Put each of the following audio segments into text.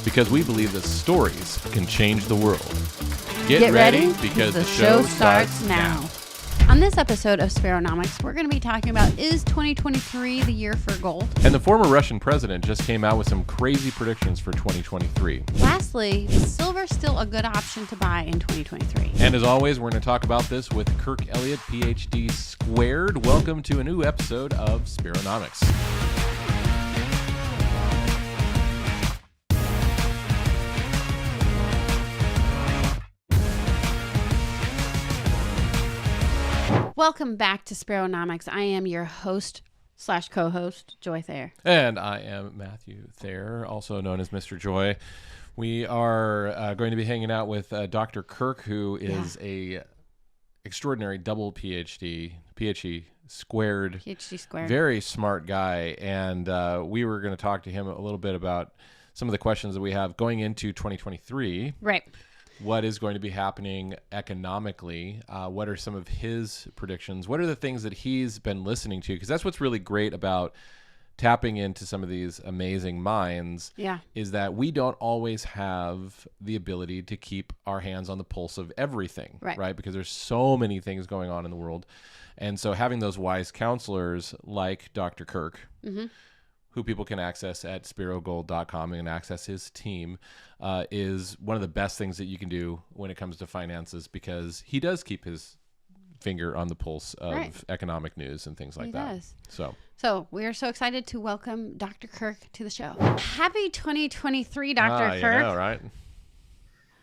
because we believe that stories can change the world. Get ready because the show starts now. On this episode of SPERONOMICS, we're going to be talking about, is 2023 the year for gold? And the former Russian president just came out with some crazy predictions for 2023. Lastly, is silver still a good option to buy in 2023? And as always, we're going to talk about this with Kirk Elliott, PhD squared. Welcome to a new episode of SPERONOMICS. Welcome back to SPERONOMICS. I am your host / co-host, Joy Thayer. And I am Matthew Thayer, also known as Mr. Joy. We are going to be hanging out with Dr. Kirk, who is a extraordinary double PhD squared, very smart guy. And we were going to talk to him a little bit about some of the questions that we have going into 2023. Right. What is going to be happening economically? What are some of his predictions? What are the things that he's been listening to? Because that's what's really great about tapping into some of these amazing minds, is that we don't always have the ability to keep our hands on the pulse of everything, right? Because there's so many things going on in the world. And so having those wise counselors like Dr. Kirk, who people can access at SPEROgold.com and access his team, is one of the best things that you can do when it comes to finances, because he does keep his finger on the pulse of economic news and things like that. So we are so excited to welcome Dr. Kirk to the show. Happy 2023, Dr. Kirk. You know, right?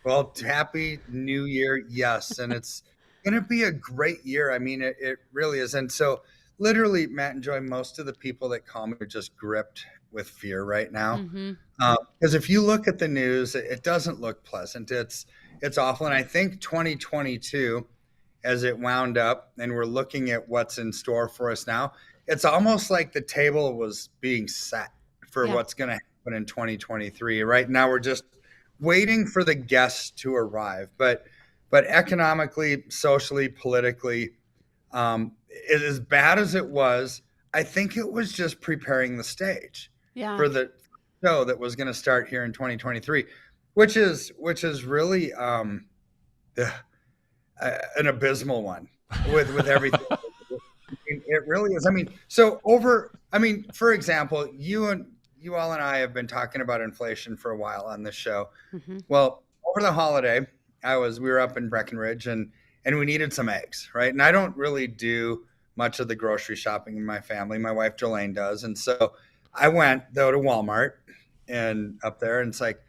Well, happy new year. Yes. And it's going to be a great year. I mean, it really is. And so literally, Matt and Joy, most of the people that call me are just gripped with fear right now. Because if you look at the news, it doesn't look pleasant. It's awful. And I think 2022, as it wound up, and we're looking at what's in store for us now, it's almost like the table was being set for what's going to happen in 2023. Right now, we're just waiting for the guests to arrive. But economically, socially, politically, as bad as it was, I think it was just preparing the stage for the show that was going to start here in 2023, which is really an abysmal one with everything. It really is. I mean, for example, you all and I have been talking about inflation for a while on this show. Well, over the holiday, we were up in Breckenridge and we needed some eggs, right? And I don't really do much of the grocery shopping in my family. My wife, Jolene, does. And so I went, though, to Walmart and up there, and it's like,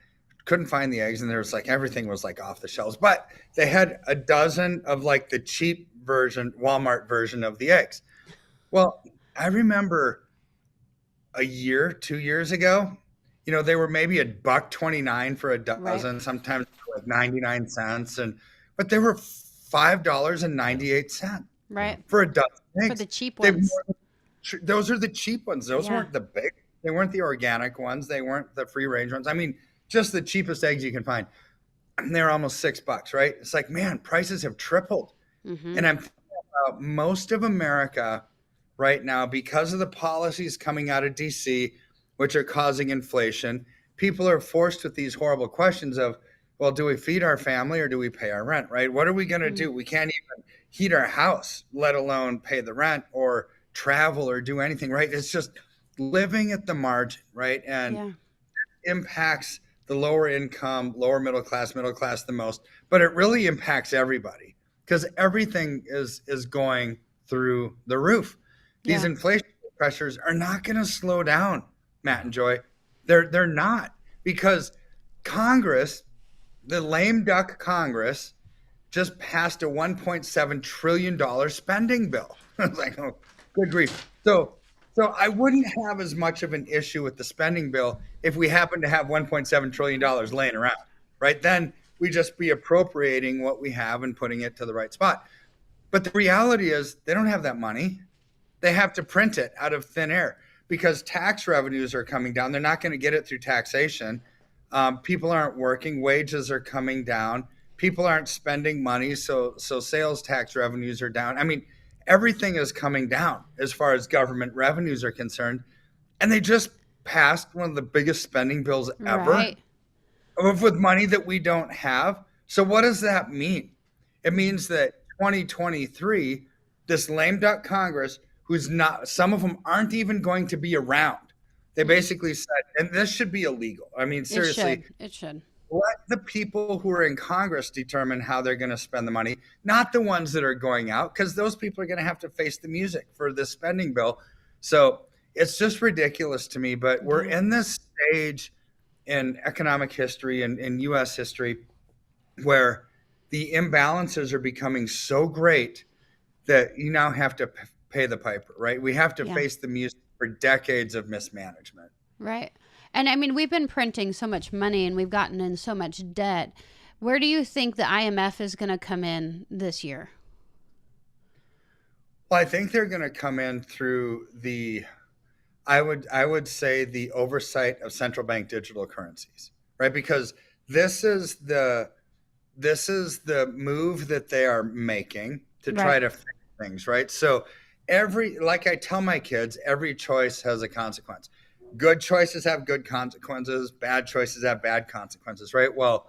couldn't find the eggs. And there was like, everything was like off the shelves. But they had a dozen of like the cheap version, Walmart version of the eggs. Well, I remember 2 years ago, they were maybe $1.29 for a dozen, sometimes like 99 cents. But they were $5.98 for a dozen eggs. For the cheap ones. Those are the cheap ones. Those weren't the big. They weren't the organic ones. They weren't the free range ones. I mean, just the cheapest eggs you can find. And they're almost $6, right? It's like, man, prices have tripled. And I'm thinking about most of America right now, because of the policies coming out of DC, which are causing inflation. People are forced with these horrible questions of, well, do we feed our family or do we pay our rent, right? What are we going to do? We can't even heat our house, let alone pay the rent or travel or do anything, right? It's just living at the margin, right? And it impacts the lower income, lower middle class the most, but it really impacts everybody because everything is going through the roof. These inflation pressures are not going to slow down, Matt and Joy. They're not, because Congress, the lame duck Congress, just passed a $1.7 trillion spending bill. I was like, oh, good grief. So I wouldn't have as much of an issue with the spending bill if we happen to have $1.7 trillion laying around, right? Then we just be appropriating what we have and putting it to the right spot. But the reality is they don't have that money. They have to print it out of thin air because tax revenues are coming down. They're not going to get it through taxation. People aren't working. Wages are coming down. People aren't spending money. So sales tax revenues are down. I mean, everything is coming down as far as government revenues are concerned. And they just passed one of the biggest spending bills ever. with money that we don't have. So what does that mean? It means that 2023, this lame duck Congress, who's not, some of them aren't even going to be around. They basically said, and this should be illegal. I mean, seriously, It should. let the people who are in Congress determine how they're going to spend the money, not the ones that are going out, because those people are going to have to face the music for this spending bill. So it's just ridiculous to me. But we're in this stage in economic history and in U.S. history where the imbalances are becoming so great that you now have to pay the piper, right? We have to face the music for decades of mismanagement. Right. And I mean, we've been printing so much money and we've gotten in so much debt. Where do you think the IMF is going to come in this year? Well, I think they're going to come in through I would say the oversight of central bank digital currencies, right? Because this is the move that they are making to try to fix things, right? So like I tell my kids, every choice has a consequence. Good choices have good consequences. Bad choices have bad consequences, right? Well,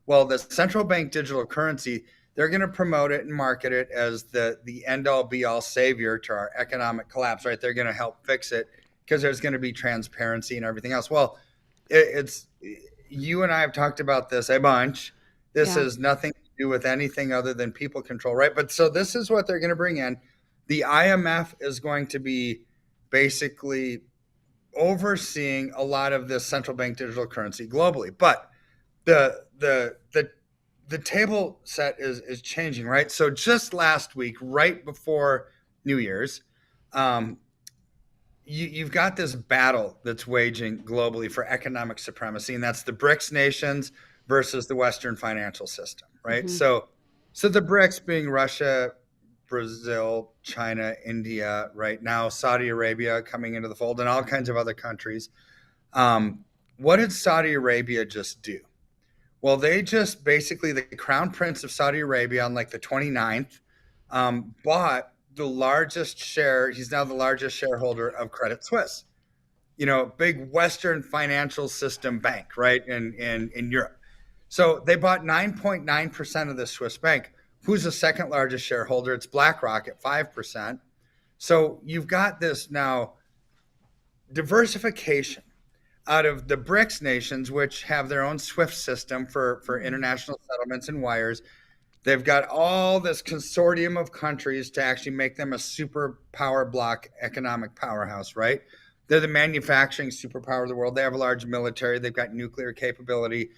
the central bank digital currency, they're going to promote it and market it as the end all be all savior to our economic collapse, right? They're going to help fix it because there's going to be transparency and everything else. Well, it's you and I have talked about this a bunch. This has nothing to do with anything other than people control, right? But so this is what they're going to bring in. The IMF is going to be basically overseeing a lot of this central bank digital currency globally. But the table set is changing, right? So just last week, right before New Year's, you've got this battle that's waging globally for economic supremacy, and that's the BRICS nations versus the Western financial system, right? Mm-hmm. So the BRICS being Russia, Brazil, China, India, right now, Saudi Arabia coming into the fold, and all kinds of other countries. What did Saudi Arabia just do? Well, they just basically, the crown prince of Saudi Arabia on like the 29th bought the largest share. He's now the largest shareholder of Credit Suisse, big Western financial system bank, right, in Europe. So they bought 9.9% of the Swiss bank. Who's the second largest shareholder? It's BlackRock at 5%. So you've got this now diversification out of the BRICS nations, which have their own SWIFT system for international settlements and wires. They've got all this consortium of countries to actually make them a superpower bloc economic powerhouse, right? They're the manufacturing superpower of the world. They have a large military. They've got nuclear capability.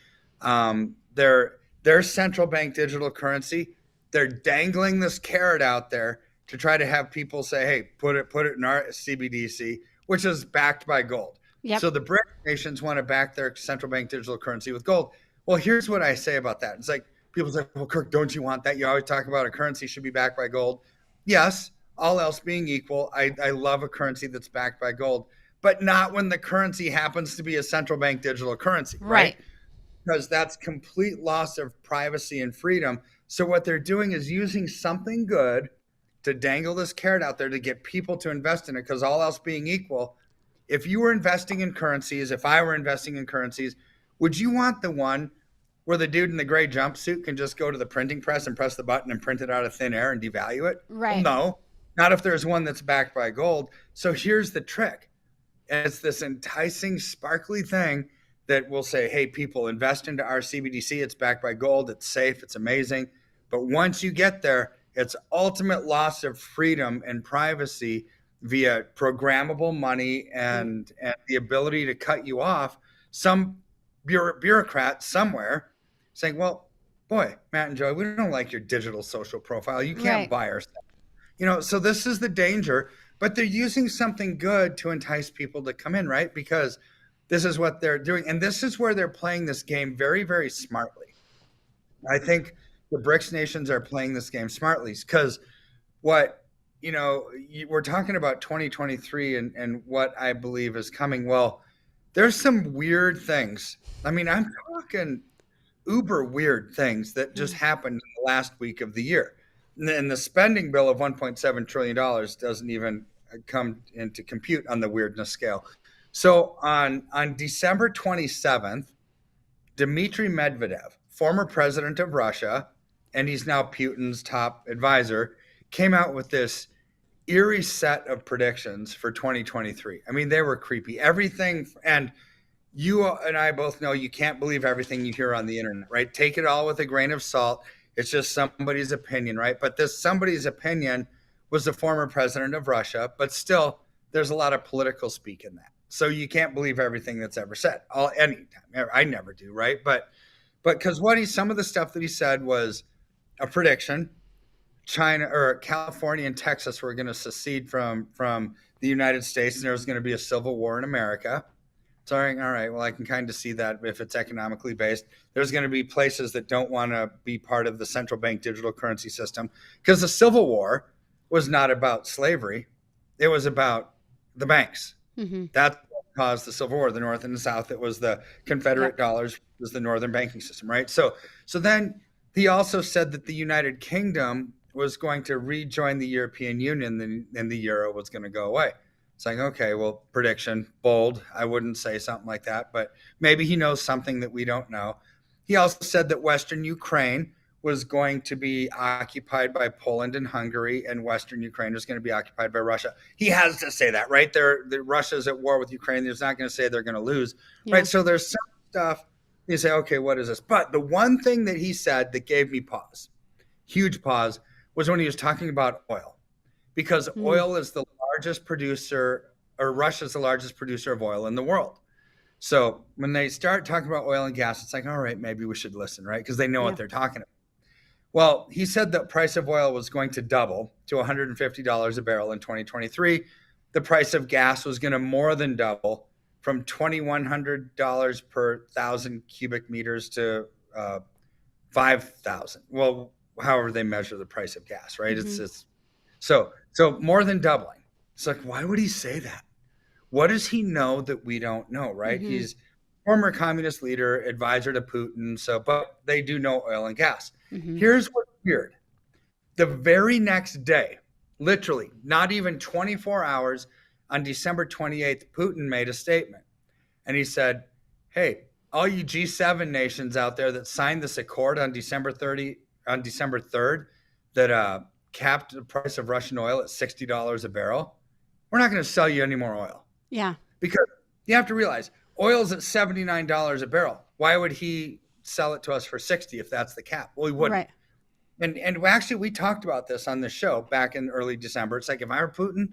Their central bank digital currency, they're dangling this carrot out there to try to have people say, hey, put it in our CBDC, which is backed by gold. Yep. So the BRIC nations want to back their central bank digital currency with gold. Well, here's what I say about that. It's like, people say, well, Kirk, don't you want that? You always talk about a currency should be backed by gold. Yes, all else being equal, I love a currency that's backed by gold, but not when the currency happens to be a central bank digital currency, right? Because that's complete loss of privacy and freedom. So what they're doing is using something good to dangle this carrot out there to get people to invest in it, because all else being equal, if you were investing in currencies, if I were investing in currencies, would you want the one where the dude in the gray jumpsuit can just go to the printing press and press the button and print it out of thin air and devalue it? Right. Well, no, not if there's one that's backed by gold. So here's the trick. It's this enticing, sparkly thing that will say, hey, people, invest into our CBDC. It's backed by gold. It's safe. It's amazing. But once you get there, it's ultimate loss of freedom and privacy via programmable money and the ability to cut you off. Some bureaucrat somewhere saying, well, boy, Matt and Joey, we don't like your digital social profile. You can't buy our stuff. So this is the danger, but they're using something good to entice people to come in, right? Because this is what they're doing. And this is where they're playing this game very, very smartly. I think the BRICS nations are playing this game smartly because we're talking about 2023 and what I believe is coming. Well, there's some weird things. I mean, I'm talking uber weird things that just happened in the last week of the year. And the spending bill of $1.7 trillion doesn't even come into compute on the weirdness scale. So on December 27th, Dmitry Medvedev, former president of Russia, and he's now Putin's top advisor, came out with this eerie set of predictions for 2023. I mean, they were creepy. Everything, and you and I both know you can't believe everything you hear on the internet, right? Take it all with a grain of salt. It's just somebody's opinion, right? But this somebody's opinion was the former president of Russia, but still there's a lot of political speak in that. So you can't believe everything that's ever said. Anytime. I never do, right? But because some of the stuff that he said was a prediction. China or California and Texas were going to secede from the United States, and there was going to be a civil war in America. So, all right, well, I can kind of see that if it's economically based. There's going to be places that don't want to be part of the central bank digital currency system, because the Civil War was not about slavery. It was about the banks. Mm-hmm. That's what caused the Civil War, the North and the South. It was the Confederate dollars, was the Northern banking system, right? So then he also said that the United Kingdom was going to rejoin the European Union, and the euro was going to go away. It's like, okay, well, prediction, bold. I wouldn't say something like that, but maybe he knows something that we don't know. He also said that Western Ukraine was going to be occupied by Poland and Hungary, and Western Ukraine was going to be occupied by Russia. He has to say that, right? Russia's at war with Ukraine. He's not going to say they're going to lose, right? So there's some stuff. You say, okay, what is this? But the one thing that he said that gave me pause, huge pause, was when he was talking about oil, because oil is the largest producer, or Russia's the largest producer of oil in the world. So when they start talking about oil and gas, it's like, all right, maybe we should listen, right? Because they know what they're talking about. Well, he said the price of oil was going to double to $150 a barrel in 2023. The price of gas was going to more than double from $2,100 per 1,000 cubic meters to 5,000. Well, however they measure the price of gas, right? Mm-hmm. It's so more than doubling. It's like, why would he say that? What does he know that we don't know, right? Mm-hmm. He's former communist leader, advisor to Putin. But they do know oil and gas. Mm-hmm. Here's what's weird. The very next day, literally not even 24 hours, on December 28th, Putin made a statement. And he said, hey, all you G7 nations out there that signed this accord on December 3rd, that capped the price of Russian oil at $60 a barrel, we're not going to sell you any more oil. Yeah. Because you have to realize, oil's at $79 a barrel. Why would he sell it to us for $60 if that's the cap? Well, he wouldn't. Right. And actually, we talked about this on the show back in early December. It's like, if I were Putin,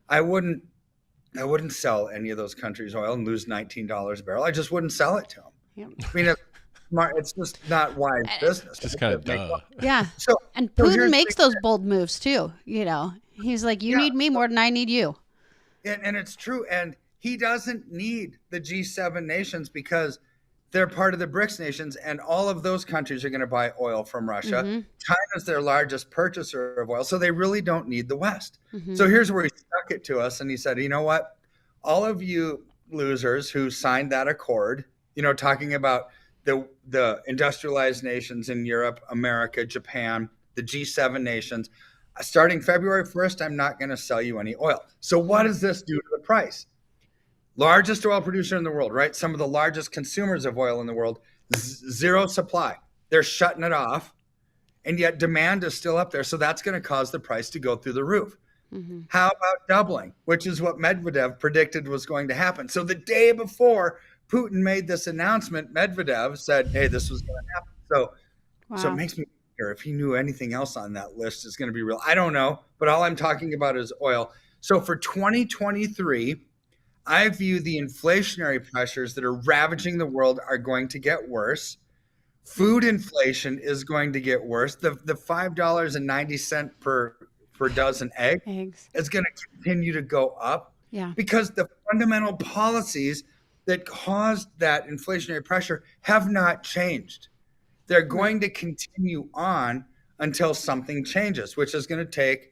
I wouldn't sell any of those countries' oil and lose $19 a barrel. I just wouldn't sell it to them. Yep. I mean, it's just not wise business. Just kind of dumb. Yeah. And Putin makes those bold moves too. You know, he's like, you need me more than I need you. And it's true. And he doesn't need the G7 nations, because they're part of the BRICS nations, and all of those countries are going to buy oil from Russia. Mm-hmm. China's their largest purchaser of oil, so they really don't need the West. Mm-hmm. So here's where he stuck it to us, and he said, you know what? All of you losers who signed that accord, talking about the industrialized nations in Europe, America, Japan, the G7 nations, starting February 1st, I'm not going to sell you any oil. So what does this do to the price? Largest oil producer in the world, right? Some of the largest consumers of oil in the world, zero supply. They're shutting it off, and yet demand is still up there. So that's going to cause the price to go through the roof. Mm-hmm. How about doubling, which is what Medvedev predicted was going to happen? So the day before Putin made this announcement, Medvedev said, hey, this was going to happen. So it makes me wonder if he knew anything else on that list is going to be real. I don't know, but all I'm talking about is oil. So for 2023, I view the inflationary pressures that are ravaging the world are going to get worse. Food inflation is going to get worse. The $5.90 per dozen eggs is going to continue to go up, because the fundamental policies that caused that inflationary pressure have not changed. They're going to continue on until something changes, which is going to take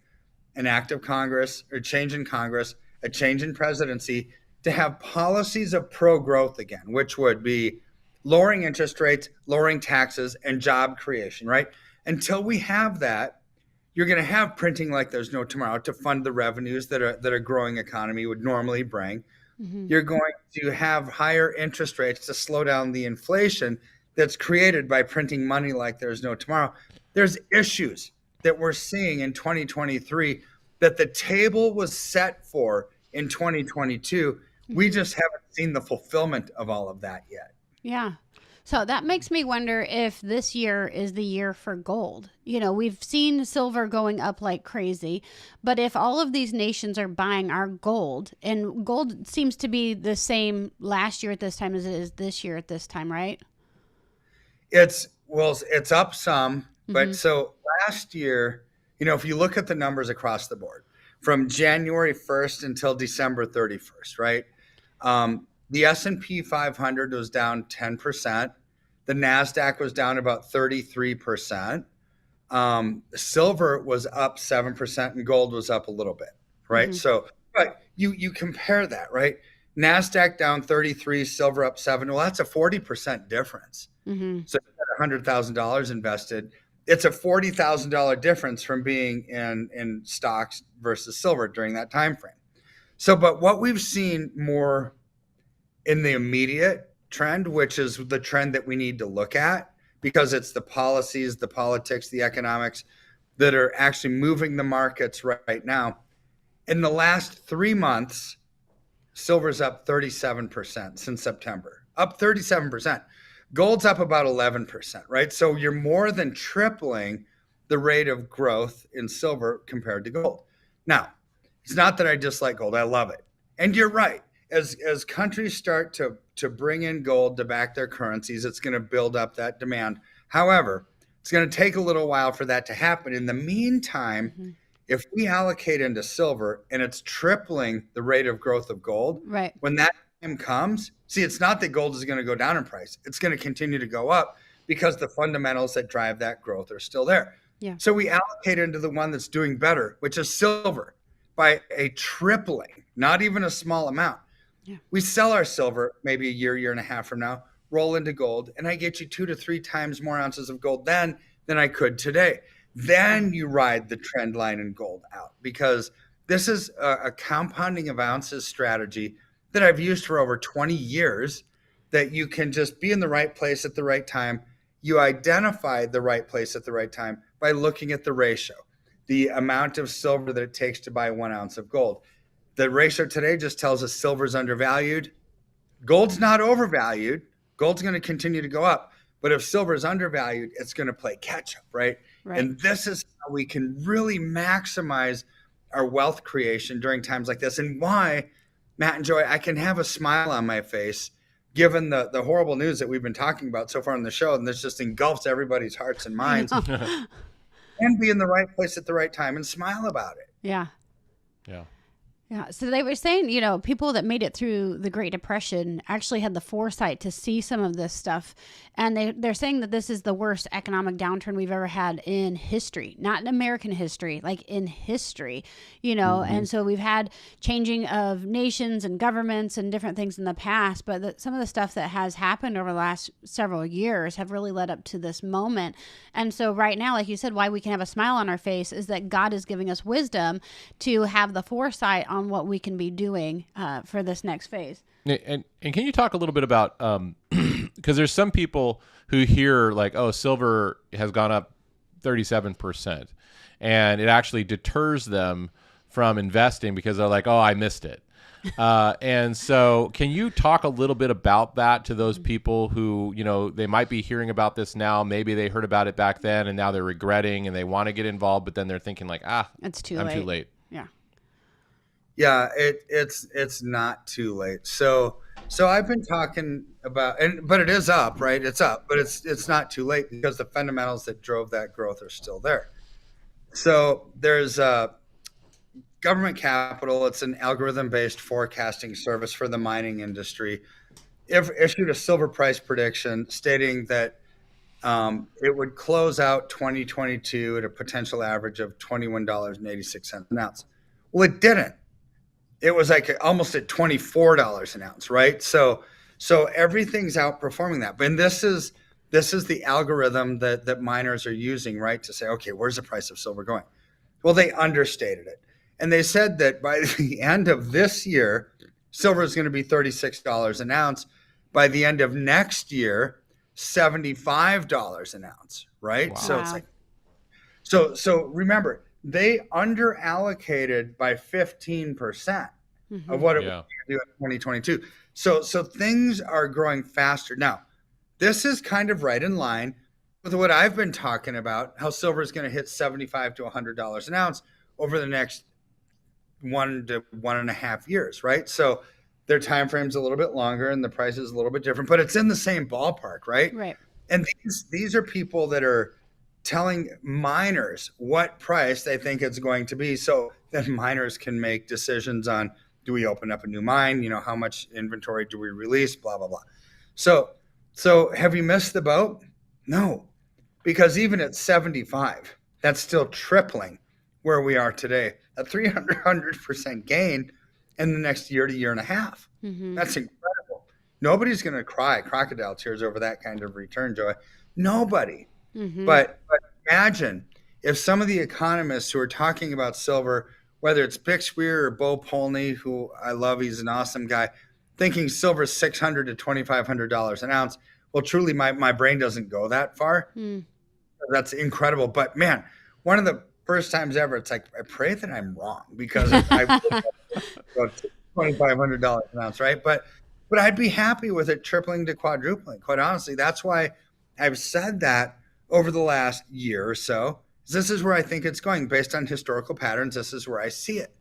an act of Congress, or change in Congress, a change in presidency, to have policies of pro-growth again, which would be lowering interest rates, lowering taxes, and job creation, right? Until we have that, you're going to have printing like there's no tomorrow to fund the revenues that a growing economy would normally bring. Mm-hmm. You're going to have higher interest rates to slow down the inflation that's created by printing money like there's no tomorrow. There's issues that we're seeing in 2023 that the table was set for in 2022. We just haven't seen the fulfillment of all of that yet. Yeah. So that makes me wonder if this year is the year for gold. We've seen silver going up like crazy, but if all of these nations are buying our gold, and gold seems to be the same last year at this time as it is this year at this time, right? It's up some, but so last year, if you look at the numbers across the board from January 1st until December 31st, right? The S&P 500 was down 10%. The NASDAQ was down about 33%. Silver was up 7% and gold was up a little bit, right? So, but you compare that, right? NASDAQ down 33, silver up 7. Well, that's a 40% difference. So you got $100,000 invested. It's a $40,000 difference from being in stocks versus silver during that time frame. So, but what we've seen more in the immediate trend, which is the trend that we need to look at, because it's the policies, the politics, the economics that are actually moving the markets right now. In the last 3 months, silver's up 37% since September, up 37%. Gold's up about 11%, right? So you're more than tripling the rate of growth in silver compared to gold. Now, it's not that I dislike gold. I love it. And you're right. As countries start to bring in gold to back their currencies, it's going to build up that demand. However, it's going to take a little while for that to happen. In the meantime, if we allocate into silver and it's tripling the rate of growth of gold, right, when that time comes, see, it's not that gold is going to go down in price. It's going to continue to go up because the fundamentals that drive that growth are still there. Yeah. So we allocate into the one that's doing better, which is silver, by a tripling, not even a small amount. Yeah. We sell our silver maybe a year and a half from now, roll into gold, and I get you 2 to 3 times more ounces of gold then than I could today. Then you ride the trend line in gold out, because this is a compounding of ounces strategy that I've used for over 20 years, that you can just be in the right place at the right time. You identify the right place at the right time by looking at the ratio, the amount of silver that it takes to buy 1 ounce of gold. The ratio today just tells us silver's undervalued. Gold's not overvalued. Gold's going to continue to go up. But if silver is undervalued, it's going to play catch up, right? And this is how we can really maximize our wealth creation during times like this. And why, Matt and Joy, I can have a smile on my face given the horrible news that we've been talking about so far on the show. And this just engulfs everybody's hearts and minds. And be in the right place at the right time and smile about it. Yeah. Yeah. Yeah. So they were saying, people that made it through the Great Depression actually had the foresight to see some of this stuff. And they're saying that this is the worst economic downturn we've ever had in history, not in American history, like in history, And so we've had changing of nations and governments and different things in the past. But some of the stuff that has happened over the last several years have really led up to this moment. And so right now, like you said, why we can have a smile on our face is that God is giving us wisdom to have the foresight on what we can be doing for this next phase. And can you talk a little bit about, because there's some people who hear like, oh, silver has gone up 37%, and it actually deters them from investing because they're like, oh, I missed it. And so can you talk a little bit about that to those people who, they might be hearing about this now, maybe they heard about it back then and now they're regretting and they want to get involved, but then they're thinking like, I'm too late. Yeah. Yeah, it's not too late. So I've been talking about, but it is up, right? It's up, but it's not too late because the fundamentals that drove that growth are still there. So there's Government Capital. It's an algorithm-based forecasting service for the mining industry. Issued a silver price prediction stating that it would close out 2022 at a potential average of $21.86 an ounce. Well, it didn't. It was like almost at $24 an ounce, right? So everything's outperforming that. But this is the algorithm that miners are using, right, to say, okay, where's the price of silver going? Well, they understated it. And they said that by the end of this year, silver is going to be $36 an ounce. By the end of next year, $75 an ounce, right? Wow. So it's like, so remember, they under allocated by 15% of what it was going to do in 2022. So things are growing faster. Now, this is kind of right in line with what I've been talking about, how silver is going to hit $75 to $100 an ounce over the next 1 to 1.5 years, right? So their time frame's a little bit longer and the price is a little bit different, but it's in the same ballpark, right? Right. And these are people that are telling miners what price they think it's going to be, so that miners can make decisions on, do we open up a new mine? You know, how much inventory do we release? Blah, blah, blah. So have you missed the boat? No, because even at 75, that's still tripling where we are today. A 300% gain in the next year to year and a half. That's incredible. Nobody's going to cry crocodile tears over that kind of return, Joy. Nobody. But imagine if some of the economists who are talking about silver, whether it's Bick Spear or Bo Polney, who I love, he's an awesome guy, thinking silver is $600 to $2,500 an ounce. Well, truly, my brain doesn't go that far. That's incredible. But man, one of the first times ever, it's like, I pray that I'm wrong, because I go to $2,500 an ounce, right? But I'd be happy with it tripling to quadrupling. Quite honestly, that's why I've said that over the last year or so. This is where I think it's going based on historical patterns. This is where I see it.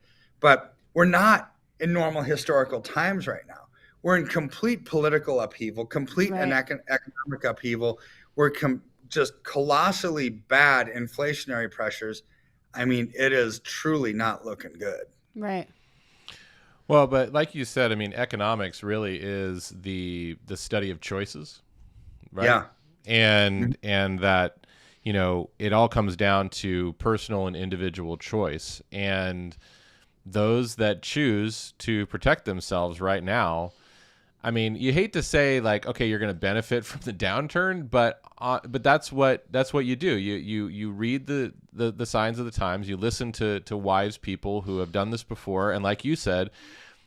But we're not in normal historical times right now. We're in complete political upheaval, complete economic upheaval. We're just colossally bad inflationary pressures. I mean, it is truly not looking good. Right. Well, but like you said, I mean, economics really is the study of choices, right? Yeah. And that, you know, it all comes down to personal and individual choice. And those that choose to protect themselves right now, I mean, you hate to say like, okay, you're going to benefit from the downturn, but that's what you do. You read the signs of the times. You listen to wise people who have done this before, and like you said,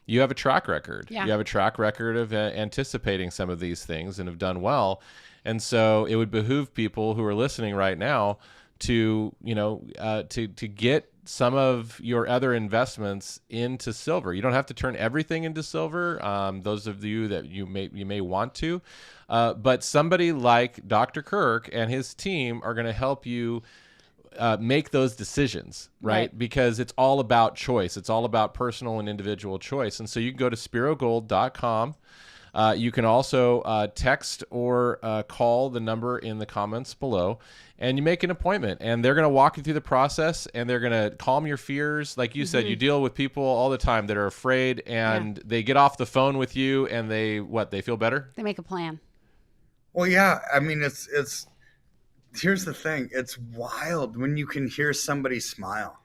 you have a track record. Yeah. You have a track record of anticipating some of these things and have done well. And so it would behoove people who are listening right now to, you know, to get some of your other investments into silver. You don't have to turn everything into silver. Those of you that you may want to, but somebody like Dr. Kirk and his team are going to help you make those decisions, right? Because it's all about choice. It's all about personal and individual choice. And so you can go to SPEROGold.com. You can also text or call the number in the comments below, and you make an appointment, and they're going to walk you through the process, and they're going to calm your fears. Like you said, you deal with people all the time that are afraid, and they get off the phone with you, and they feel better? They make a plan. Well, yeah. I mean, it's here's the thing. It's wild when you can hear somebody smile.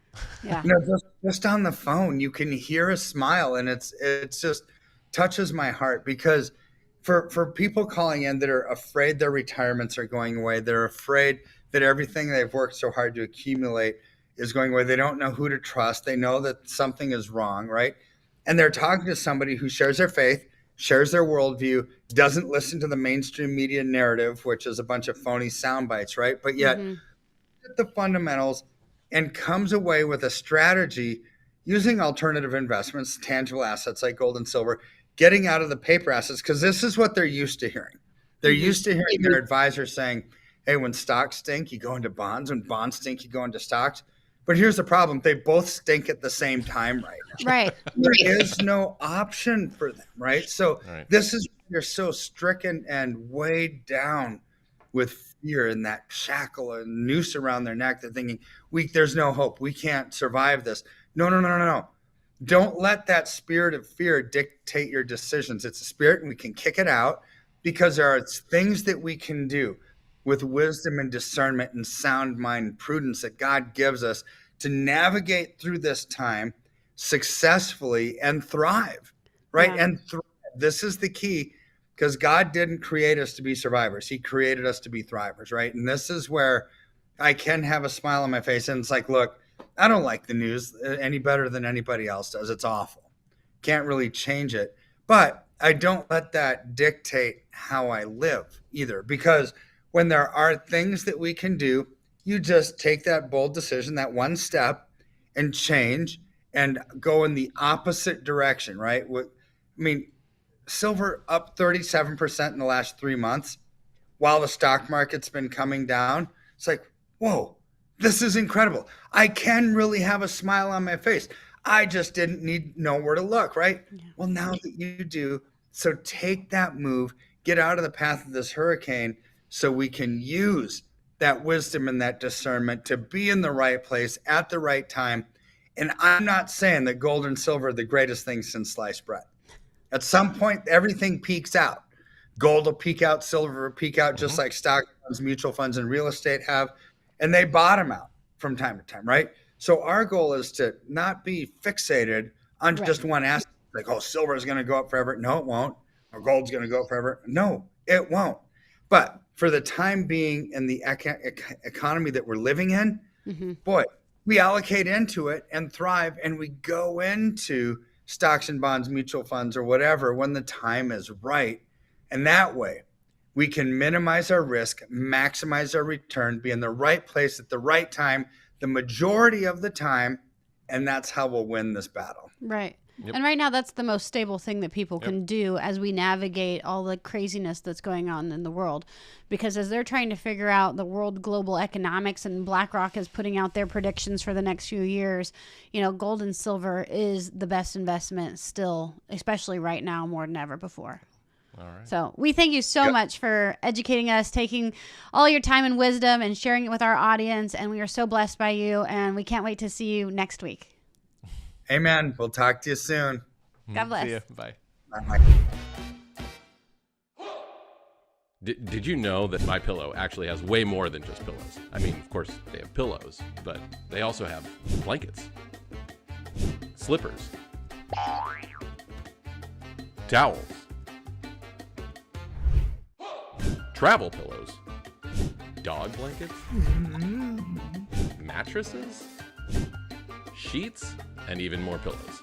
Yeah. You know, just on the phone, you can hear a smile, and it's just touches my heart, because for people calling in that are afraid their retirements are going away, they're afraid that everything they've worked so hard to accumulate is going away. They don't know who to trust. They know that something is wrong, right? And they're talking to somebody who shares their faith, shares their worldview, doesn't listen to the mainstream media narrative, which is a bunch of phony sound bites, right? But yet the fundamentals and comes away with a strategy using alternative investments, tangible assets like gold and silver, getting out of the paper assets, because this is what they're used to hearing. They're used to hearing their advisors saying, hey, when stocks stink, you go into bonds. When bonds stink, you go into stocks. But here's the problem. They both stink at the same time right now. Right. There is no option for them, right? So this is, you're so stricken and weighed down with fear and that shackle and noose around their neck. They're thinking, there's no hope. We can't survive this. No. Don't let that spirit of fear dictate your decisions. It's a spirit, and we can kick it out, because there are things that we can do with wisdom and discernment and sound mind and prudence that God gives us to navigate through this time successfully and thrive, right? Yeah. And this is the key, because God didn't create us to be survivors. He created us to be thrivers, right? And this is where I can have a smile on my face, and it's like, look, I don't like the news any better than anybody else does. It's awful. Can't really change it. But I don't let that dictate how I live either, because when there are things that we can do, you just take that bold decision, that one step, and change and go in the opposite direction, right? I mean, silver up 37% in the last 3 months while the stock market's been coming down. It's like, whoa, this is incredible. I can really have a smile on my face. I just didn't know where to look, right? Yeah. Well, now that you do, so take that move, get out of the path of this hurricane so we can use that wisdom and that discernment to be in the right place at the right time. And I'm not saying that gold and silver are the greatest things since sliced bread. At some point, everything peaks out. Gold will peak out, silver will peak out, just like stock funds, mutual funds, and real estate have. And they bottom out from time to time, right? So our goal is to not be fixated on just one asset. Like, oh, silver is going to go up forever. No, it won't. Or gold's going to go up forever. No, it won't. But for the time being in the economy that we're living in, boy, we allocate into it and thrive, and we go into stocks and bonds, mutual funds, or whatever when the time is right. And that way we can minimize our risk, maximize our return, be in the right place at the right time, the majority of the time, and that's how we'll win this battle. Right. Yep. And right now, that's the most stable thing that people can do as we navigate all the craziness that's going on in the world. Because as they're trying to figure out the world global economics, and BlackRock is putting out their predictions for the next few years, gold and silver is the best investment still, especially right now more than ever before. All right. So we thank you so much for educating us, taking all your time and wisdom and sharing it with our audience. And we are so blessed by you, and we can't wait to see you next week. Amen. We'll talk to you soon. God bless. See you. Bye. Bye. Did you know that MyPillow actually has way more than just pillows? I mean, of course, they have pillows, but they also have blankets, slippers, towels, travel pillows, dog blankets, mattresses, sheets, and even more pillows.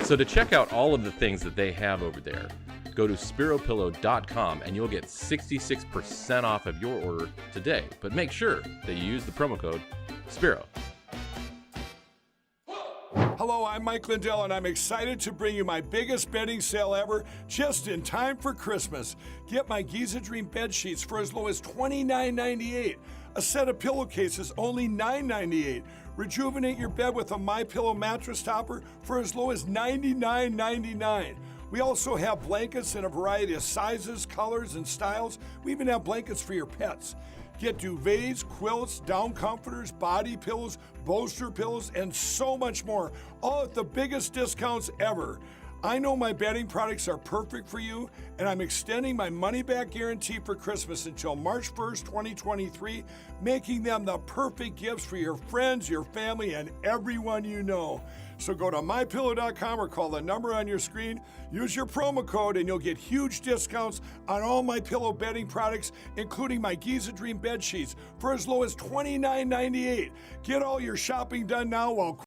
So to check out all of the things that they have over there, go to SPEROPillow.com and you'll get 66% off of your order today. But make sure that you use the promo code SPERO. Hello, I'm Mike Lindell, and I'm excited to bring you my biggest bedding sale ever, just in time for Christmas. Get my Giza Dream bed sheets for as low as $29.98. A set of pillowcases, only $9.98. Rejuvenate your bed with a MyPillow mattress topper for as low as $99.99. We also have blankets in a variety of sizes, colors, and styles. We even have blankets for your pets. Get duvets, quilts, down comforters, body pillows, bolster pillows, and so much more, all at the biggest discounts ever. I know my bedding products are perfect for you, and I'm extending my money-back guarantee for Christmas until March 1st, 2023, making them the perfect gifts for your friends, your family, and everyone you know. So go to MyPillow.com or call the number on your screen. Use your promo code, and you'll get huge discounts on all MyPillow bedding products, including my Giza Dream bed sheets for as low as $29.98. Get all your shopping done now while